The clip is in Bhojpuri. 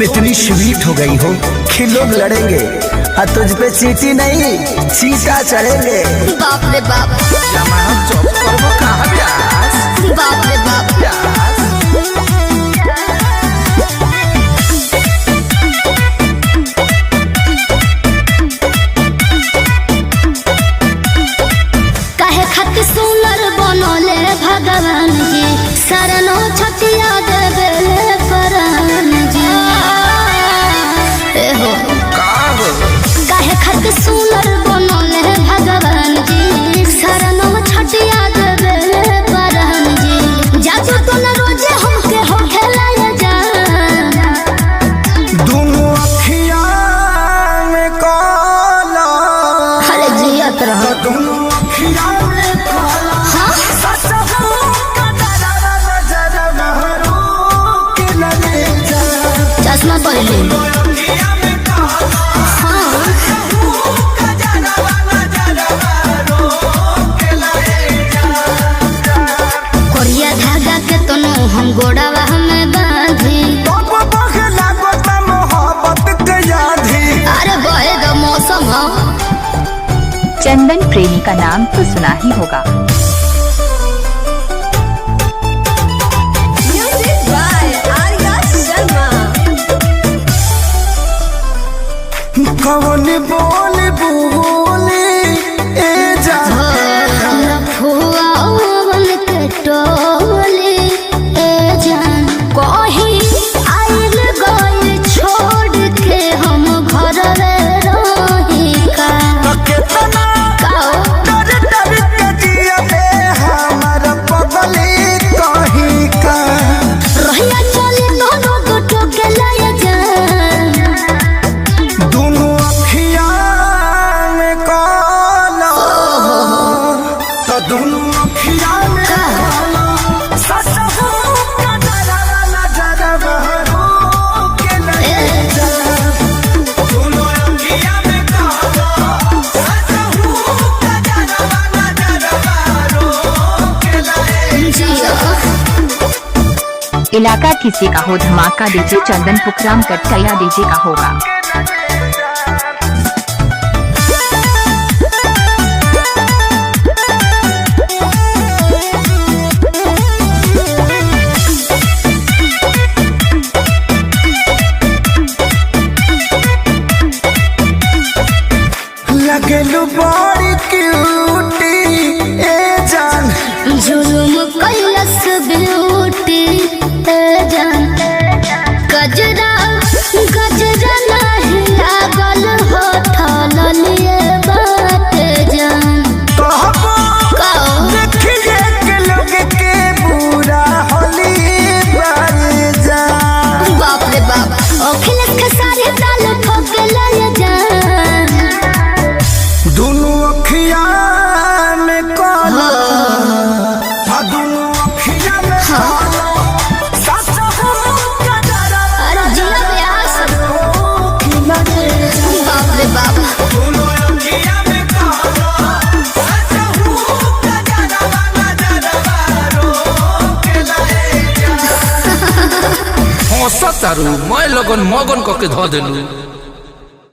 तुम इतनी स्वीट हो गई हो कि लोग लड़ेंगे और तुझ पे चींटी नहीं चींटा चढ़ेंगे। बाप रे बाप, बाप रे बाप। काहे खातिर सुनर बनले भगवान जी, शरणो छतिया देवे परान जी। एहो काहे खातिर सुनर बनले भगवान जी, शरणो छतिया देवे परान जी। जादू तो न रोजे हमके हो खेलाया जा, दोनों अखियां में काला। अरे जियत रहो दोनों अखियां में काला। हाँ? सच हो कदरा नजर महरो के लगे जा। चश्मा पहले कोरिया धागा के तनो हम गोड़ावा हमें बांधी। अरे बहे द मौसम हो। चंदन प्रेमी का नाम तो सुना ही होगा। कौन बोले बोले ए जा फुआवन के टोले ए जान कहीं आइल गइल छोड़ के हम घर रही का। कितना डर डर के जिया में हमार पगली कहीं का। रहिया चले दोनों गोटो के लाया जान, दोनों अखियां में काला। तो दोनों अखियां में काला। सच हो कदरा नजर महरो के लगे जा। दोनों अखियां में काला। सच हो कदरा नजर महरो के लगे जा। इलाका किसी का हो, धमाका डीजे चंदन पुखराम कटकया डीजे का होगा। लगलू बड़ी क्यूटी ए जान। जुलुम कैलस ब्यूटी ए जान। गजरा गजरा नहीं लागल हो ठललिए बात जान। कहबो कहो देखिए के लोग के बुरा होली बारी जान। बाप रे बाप, अखिलेश के सारे ताल ठोक लाया जान। दोनों अखियां में काला। हाँ, दोनों अखियां में काला। सच हो कदरा अरे जिया व्यास, के लगे जा। बाप रे बाप। दोनों अखियां में काला। सच हो कदरा नजर महरो के लगे जा। हंसतारू मैं लगन मगन कके ध देलू।